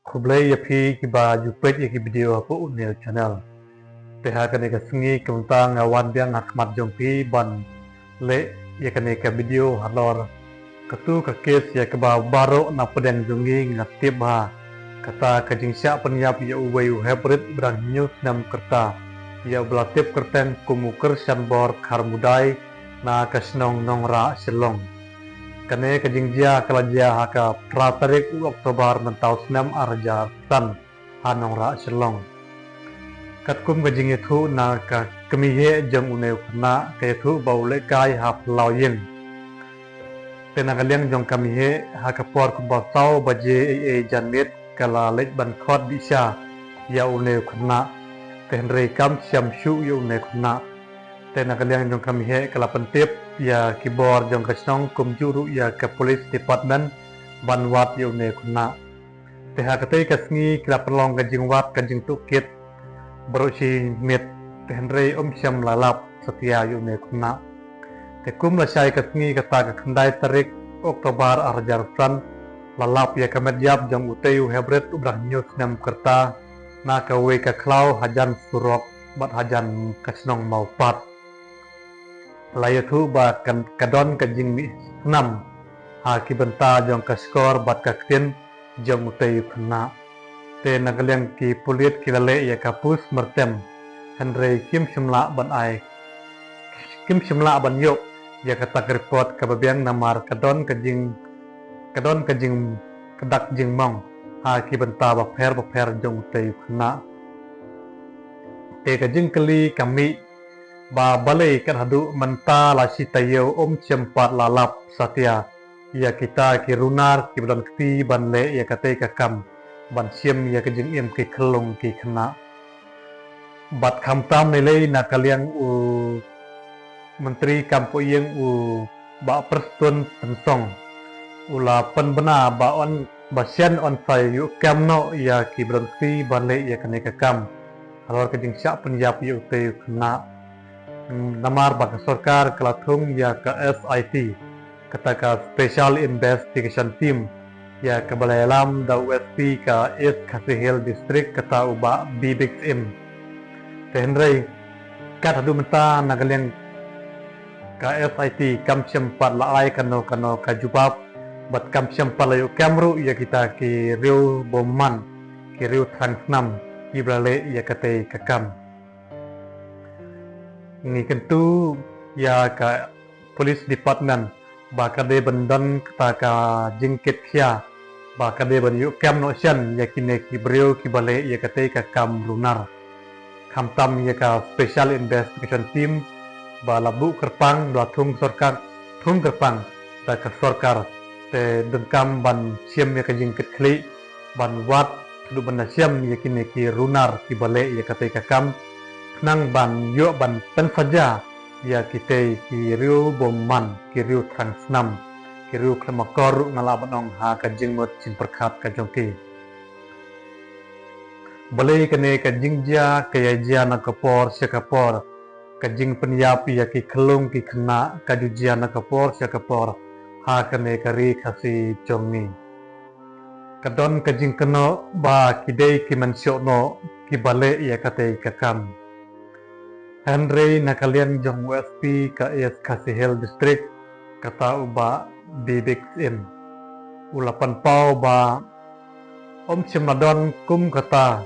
Kublai yapi kiba jupet ya ki video apa unil channel. Teha kane ka sengi kemta ngawan biang akmat jompi ban le ya kane ka video halor katu ka kes ya keba baro na pedang jungi ngatip ha kata ka jingsya penyap ya uwei hybrid brang news nam kerta ya belatip kerten kumuker shanbor karmudai na kasnong nongra selong kane ka jingjia kalajia haka pratarik Oktober mentau senam arja tan hanongra selong katkum ka jingithu na ka kemihe jong uneu khna kethu baule kai hap lawyeng tenagaliang jong kamihe hakapor kubasau baje janmit kala lej ban khot bisha ya uneu khna tenrei kam syamshu ya uneu khna tenagaliang jong kamihe kala pentip ya kibor jong kasnong kumjuru ya ke police department banwat ya uneu khna teha katei kasngi kala perlong ka jingwat ka jing tukit berusi mit tenrei syam lalap setia ya uneu khna Tekum lasai kasngi kata ka kendai tarik Oktober arjar san lalap ya kamediap jong uteu hebret ubrah news nam kerta na kawe ka klau hajan surok bat hajan kasnong mau pat layathu ba kan kadon ka jing mi enam ha ki benta jong ka skor bat ka ktin jong uteu khna te nagaleng ki pulit kilale ya kapus mertem henry kim shimla ban ai kim shimla ban yok ya kata report kababiang namar kadon kajing kedak jing mong ha ki benta bapher jong tei khna te kajing kali kami ba balai kan hadu menta la si tayo cempat lalap satya ya kita ki runar ki ban kti ban le ya kate ka kam ban siem ya kajing em ki khlong ki khna bat kham tam nilai na kaliang Menteri Kampuyeng ba perstun pensong ula penbena ba on basian on sayu kamno ya ki berhenti balik ya kene kam halor ke jingsya penyap yu te kena namar ba sarkar kelatung ya ke SIT kata ka Special Investigation Team ya ke balai alam da USP ka East Kasihil District kata uba BBXM tenrei kat hadu menta nagaleng KSIT kam sempat laai kano kajubab bat kam sempat layu kamru ya kita ki riu boman ki riu transnam ibrale ya kate kakam ni kentu ya ka police department ba kade bandan kata ka jingkit khia ba kade ban yu kam no shan ya kine ki brio ki bale ya kate kakam lunar kamtam ya ka special investigation team ba labu kerpang dua thung kerpang ta ka sarkar te dengkam ban siam ya kajing ketkli ban wat du ban siam ya kini ki runar ki bale ya kate kakam nang ban yo ban pen saja ya kite ki riu bomman ki riu transnam ki riu klemakor ngala banong ha kajing mot cin perkhat ka jongki bale kene kajing ja kaya ja na kapor sekapor kajing penyap ya ki kelung ki kena kajujian kapor sia kapor ha kene kari kasi jongi kadon kajing keno ba kidei ki mensyo no ki bale ya kate kakam Henry nakalian jong USP ka East Kasihil District kata uba BBXM ulapan pau ba Simladon kum kata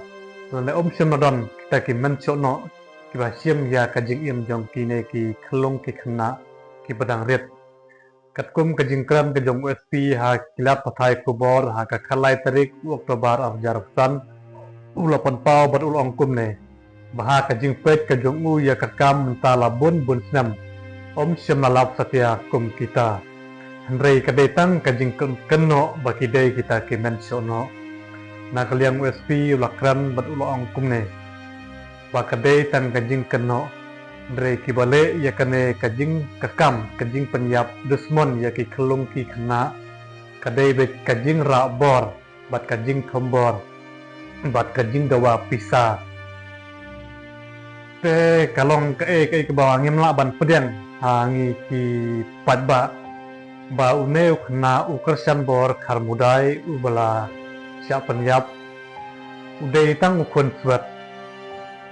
lane Simladon kita ki mensyo no kiba siam ya kajing im jong kine ki khlong ki khna ki badang ret katkum kajing kram ke jong USP ha kilat pathai kubor ha ka khalai tarik Oktober arjar san ulapan pau bad ulong kum ne baha kajing pet ke jong u ya kakam mentala bun snam siam lalap satya kum kita henrei kadetang kajing kenno bakidei kita ki mensono na kaliang USP ulakran bad ulong kum ne bakade tan kajing keno dre kibale ya kane kajing kakam kajing penyap dusmon ya ki kelung ki kena kadai be kajing rabor bat kajing kombor bat kajing dawa pisa te kalong ke bawang ngimla ban pedang hangi ki padba ba uneu kena ukersan bor karmudai ubala siap penyap Uday tang ukon swat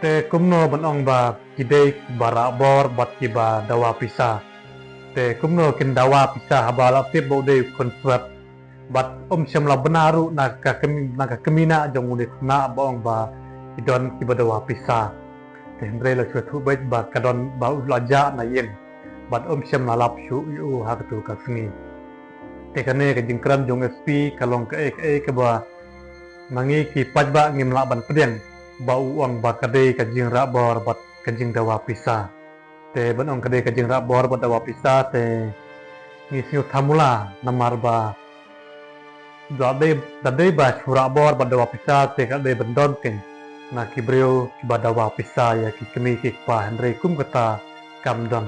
te kumno ban ong ba kidei bara bor bat kiba dawa pisa te kumno kin dawa pisa habala te uday ukon swat bat syam la benaru naka kemina jong uday na bong ba idon kiba dawa pisa te hendre la swat bait ba kadon ba ulaja na yen bat syam la lap shu yu hakatu kasni te kane ke jingkran jong SP kalong ke ba mangi ki pajba ngim la ban pedeng ba uang ba kade ka jing ra bor bat ka jing dawa pisa te ban ong kade ka jing ra bor bat dawa pisa te ngi siu thamula namar ba dade ba shura bor bat dawa pisa te kade ban don ken na ki breu ki ba dawa pisa ya ki kemi ki pa hendre kum kata kamdon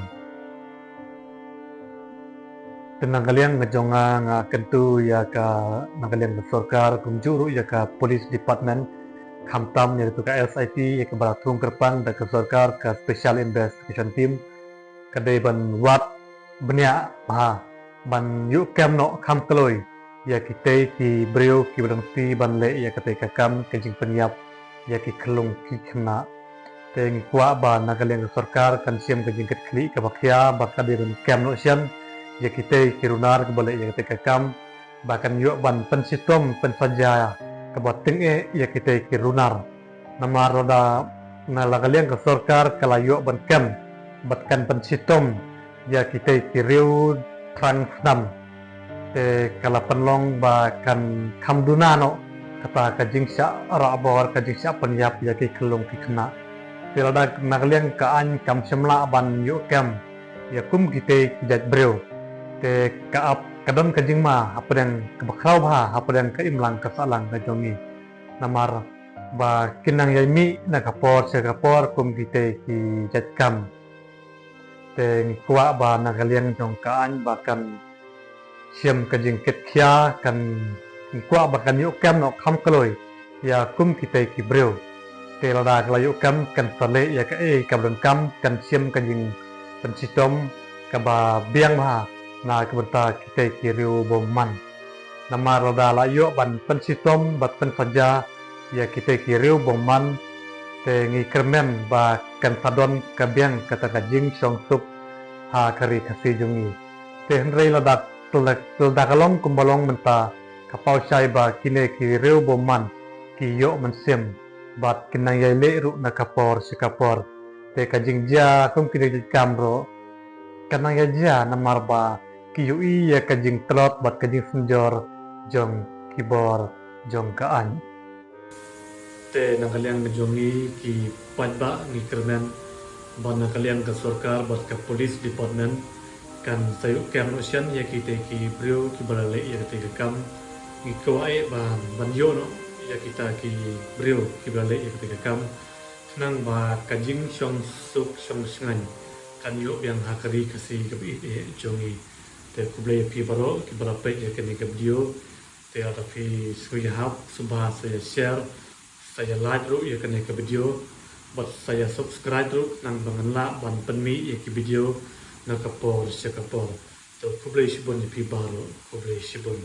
tenang kalian ngejonga nga kentu ya ka nangkalian ke sorkar kumjuru ya ka police department kamtam yaitu ke SIT ya ke baratung kerpang dan ke sorkar ke special investigation team kadai ban wat benya ha ban yuk kem no kam keloi ya kita ki breu ki berangti ban le ya kate ka kam kenjing penyap ya ki kelung ki kena teng kwa ba nangkalian ke sorkar kan siam kenjing ketkli ke bakya bakadai ban kem no sian ya kita kirunar kebalik ya kita kam bahkan yuk ban pensitom pensaja kebating ya kita kirunar nama roda nalagaliang ke sorkar kala yuk ban kem batkan pensitom ya kita kiriu transnam kala penlong bahkan kamdunano kata kajing sya rabor kajing sya penyap ya ki kelung ki kena tilada nagaliang kaan kam semla ban yuk kem ya kum kita kijat breu te kaap kadon kajing ma apa yang kebakrau ba apa yang keimlang kesalang kajongi namar ba kinang yaimi na kapor se kapor kum kite ki jatkam te ngkwa ba nagaliang jong kaan bahkan siam kajing ketkia kan ngkwa bahkan yuk kam no kam kaloi ya kum kite ki breu te lada kala yuk kam kan sale ya ka kabron kam kan siam kajing pensitom kaba biang ba na keberta kita kiriu bomman nama roda layo ban pensitom bat pensaja ya kita kiriu bomman te ngi kermen ba kan sadon kabiang kata kajing song sup ha kari kasi jungi te henrei ladak tuldak kalong kumbalong menta kapau syai ba kine kiriu bomman ki yo mensim bat kinang yaile ru na kapor sikapor te kajing ja kum kine kamro kanang ya ja namar ba kiyui ya kajing telot bat kajing senjor jong kibor jong kaan te nangkaliang ngejongi ki pajba ngi kermen ban nangkaliang ke sorkar bat ke police department kan sayu kem ocean ya kita ki brio ki balale ya kita kam ngi kawai ban yo no ya kita ki brio ki balale ya kita kam nang ba kajing song suk song sengan kan yo yang hakari kasi kebi jongi te kublai pi baro ki barape ya kini ke video te ada pi suya hap subah saya share saya like ru ya kini ke video buat saya subscribe ru nang banganla ban penmi ya ki video na kapor se kapor to kublai shibon pi baro kublai shibon